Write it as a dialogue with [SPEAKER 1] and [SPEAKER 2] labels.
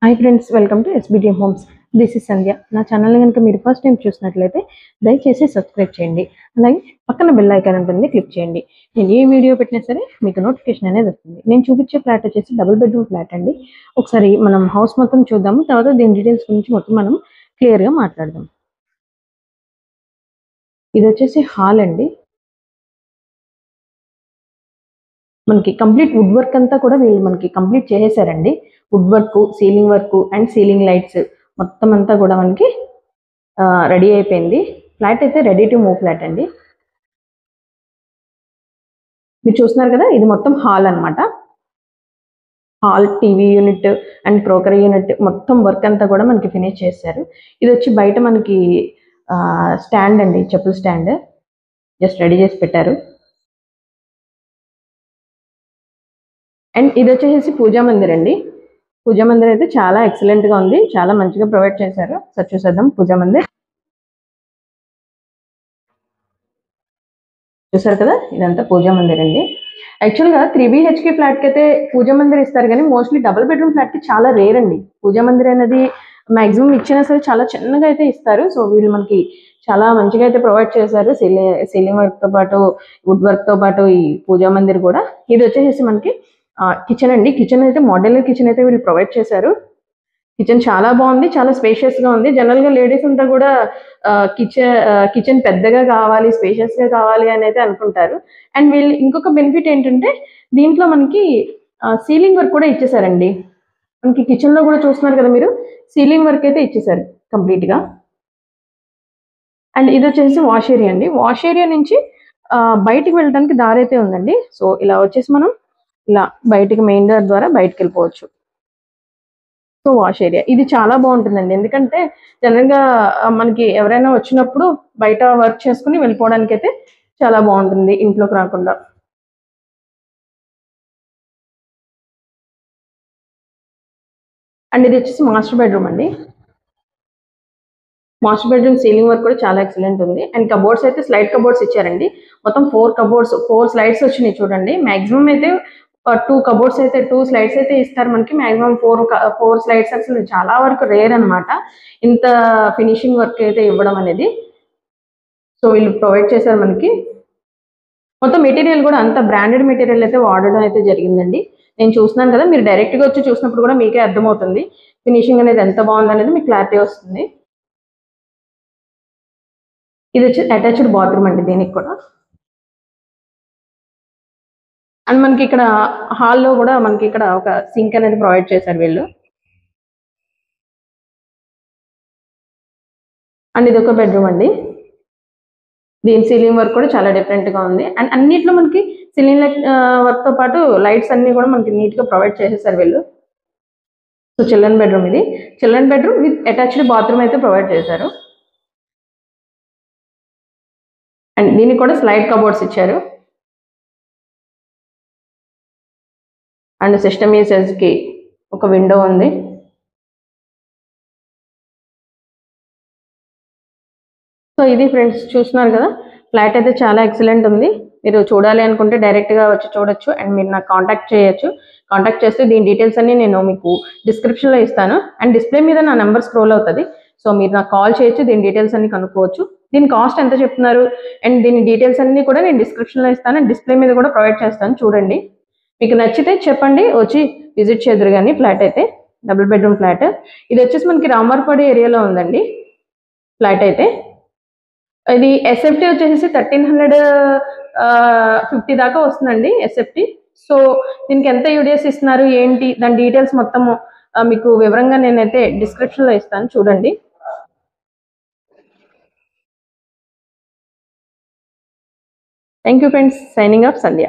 [SPEAKER 1] Hi friends, welcome to SBTM homes. This is Sandhya. నా ఛానల్ని కనుక మీరు ఫస్ట్ టైం చూసినట్లయితే దయచేసి సబ్స్క్రైబ్ చేయండి. అలాగే పక్కన బెల్ ఐకాన్ ఉంటుంది, క్లిక్ చేయండి. నేను ఏ వీడియో పెట్టినా సరే మీకు నోటిఫికేషన్ అనేది వస్తుంది. నేను చూపించే ఫ్లాట్ వచ్చేసి డబుల్ బెడ్రూమ్ ఫ్లాట్ అండి. ఒకసారి మనం హౌస్ మొత్తం చూద్దాము, తర్వాత దీని డీటెయిల్స్ గురించి మొత్తం మనం క్లియర్గా మాట్లాడదాం. ఇది వచ్చేసి హాల్ అండి. మనకి కంప్లీట్ వుడ్ వర్క్ అంతా కూడా వీళ్ళు మనకి కంప్లీట్ చేసేసారండి. Wood work, ceiling work and ceiling lights మొత్తం అంతా కూడా మనకి రెడీ అయిపోయింది. ఫ్లాట్ అయితే రెడీ టు మూవ్ ఫ్లాట్ అండి. మీరు చూస్తున్నారు కదా, ఇది మొత్తం హాల్ అన్నమాట. Hall, TV unit and crockery unit మొత్తం వర్క్ అంతా కూడా మనకి ఫినిష్ చేశారు. ఇది వచ్చి బయట మనకి స్టాండ్ అండి, చెప్పుల స్టాండ్ జస్ట్ రెడీ చేసి పెట్టారు. అండ్ ఇది వచ్చేసి పూజా మందిర్ అండి. పూజా మందిర్ అయితే చాలా ఎక్సలెంట్ గా ఉంది, చాలా మంచిగా ప్రొవైడ్ చేశారు. సార్ చూసేద్దాం పూజా మందిర్. చూసారు కదా, ఇదంతా పూజా మందిర్ అండి. యాక్చువల్గా 3BHK ఫ్లాట్ కి అయితే పూజా మందిర్ ఇస్తారు, కానీ మోస్ట్లీ డబుల్ బెడ్రూమ్ ఫ్లాట్ కి చాలా రేర్ అండి పూజా మందిర్ అనేది. మాక్సిమం ఇచ్చినా సరే చాలా చిన్నగా అయితే ఇస్తారు. సో వీళ్ళు మనకి చాలా మంచిగా అయితే ప్రొవైడ్ చేశారు. సీలింగ్ వర్క్ తో పాటు వుడ్ వర్క్ తో పాటు ఈ పూజా మందిర్ కూడా. ఇది వచ్చేసి మనకి కిచెన్ అండి. కిచెన్ అయితే మోడ్యులర్ కిచెన్ అయితే వీళ్ళు ప్రొవైడ్ చేశారు. కిచెన్ చాలా బాగుంది, చాలా స్పేషియస్ గా ఉంది. జనరల్ గా లేడీస్ అంతా కూడా కిచెన్ పెద్దగా కావాలి, స్పేషియస్ గా కావాలి అని అయితే అనుకుంటారు. అండ్ వీళ్ళు ఇంకొక బెనిఫిట్ ఏంటంటే, దీంట్లో మనకి సీలింగ్ వర్క్ కూడా ఇచ్చేసారండి. మనకి కిచెన్ లో కూడా చూస్తున్నారు కదా మీరు, సీలింగ్ వర్క్ అయితే ఇచ్చేసారు కంప్లీట్ గా. అండ్ ఇది వచ్చేసి వాష్ ఏరియా అండి. వాష్ ఏరియా నుంచి బయటికి వెళ్ళడానికి దారి అయితే ఉందండి. సో ఇలా వచ్చేసి మనం ఇలా బయటికి మెయిన్ డోర్ ద్వారా బయటకు వెళ్ళిపోవచ్చు. సో వాష్ ఏరియా ఇది చాలా బాగుంటుందండి. ఎందుకంటే జనరల్గా మనకి ఎవరైనా వచ్చినప్పుడు బయట వర్క్ చేసుకుని వెళ్ళిపోవడానికి అయితే చాలా బాగుంటుంది, ఇంట్లోకి రాకుండా. అండ్ ఇది వచ్చేసి మాస్టర్ బెడ్రూమ్ అండి. మాస్టర్ బెడ్రూమ్ సీలింగ్ వర్క్ కూడా చాలా ఎక్సలెంట్ ఉంది. అండ్ కబోర్డ్స్ అయితే స్లైడ్ కబోర్డ్స్ ఇచ్చారండి. మొత్తం 4 కబోర్డ్స్, 4 స్లైడ్స్ వచ్చినాయి చూడండి. మాక్సిమం అయితే 2 కబోర్డ్స్ అయితే 2 స్లైడ్స్ అయితే ఇస్తారు మనకి. మాక్సిమం 4 స్లైడ్స్ అసలు చాలా వరకు రేర్ అనమాట, ఇంత ఫినిషింగ్ వర్క్ అయితే ఇవ్వడం అనేది. సో వీళ్ళు ప్రొవైడ్ చేశారు మనకి. మొత్తం మెటీరియల్ కూడా అంత బ్రాండెడ్ మెటీరియల్ అయితే వాడడం అయితే జరిగిందండి. నేను చూస్తున్నాను కదా, మీరు డైరెక్ట్గా వచ్చి చూసినప్పుడు కూడా మీకే అర్థమవుతుంది ఫినిషింగ్ అనేది ఎంత బాగుంది అనేది, మీకు క్లారిటీ వస్తుంది. ఇది వచ్చి అటాచ్డ్ బాత్రూమ్ అండి దీనికి కూడా. అండ్ మనకి ఇక్కడ హాల్లో కూడా మనకి ఇక్కడ ఒక సింక్ అనేది ప్రొవైడ్ చేశారు వీళ్ళు. అండ్ ఇది ఒక బెడ్రూమ్ అండి. దీని సీలింగ్ వర్క్ కూడా చాలా డిఫరెంట్ గా ఉంది. అండ్ అన్నిట్లో మనకి సీలింగ్ వర్క్ తో పాటు లైట్స్ అన్ని కూడా మనకి నీట్ గా ప్రొవైడ్ చేసేసారు వీళ్ళు. సో చిల్డ్రన్ బెడ్రూమ్ ఇది. Children bedroom with attached bathroom అయితే ప్రొవైడ్ చేశారు. అండ్ దీనికి కూడా స్లైడ్ కబోర్డ్స్ ఇచ్చారు. అండ్ సిస్టమ్ యూసేజ్ కి ఒక విండో ఉంది. సో ఇది ఫ్రెండ్స్, చూస్తున్నారు కదా, ఫ్లాట్ అయితే చాలా ఎక్సలెంట్ ఉంది. మీరు చూడాలి అనుకుంటే డైరెక్ట్గా వచ్చి చూడొచ్చు. అండ్ మీరు నాకు కాంటాక్ట్ చేయొచ్చు. కాంటాక్ట్ చేస్తే దీని డీటెయిల్స్ అన్ని నేను మీకు డిస్క్రిప్షన్లో ఇస్తాను. అండ్ డిస్ప్లే మీద నా నెంబర్ స్క్రోల్ అవుతుంది. సో మీరు నాకు కాల్ చేయొచ్చు, దీని డీటెయిల్స్ అన్ని కనుక్కోవచ్చు. దీని కాస్ట్ ఎంత చెప్తున్నారు అండ్ దీని డీటెయిల్స్ అన్ని కూడా నేను డిస్క్రిప్షన్లో ఇస్తాను. అండ్ డిస్ప్లే మీద కూడా ప్రొవైడ్ చేస్తాను, చూడండి. మీకు నచ్చితే చెప్పండి, వచ్చి విజిట్ చేద్దరు. కానీ ఫ్లాట్ అయితే డబుల్ బెడ్రూమ్ ఫ్లాట్. ఇది వచ్చేసి మనకి రామర్పాడు ఏరియాలో ఉందండి ఫ్లాట్ అయితే. ఇది ఎస్ఎఫ్టీ వచ్చేసి 1350 దాకా వస్తుందండి ఎస్ఎఫ్టీ. సో దీనికి ఎంత యూడిఎస్ ఇస్తున్నారు ఏంటి, దాని డీటెయిల్స్ మొత్తము మీకు వివరంగా నేనైతే డిస్క్రిప్షన్లో ఇస్తాను, చూడండి. Thank you friends, signing off Sandhya.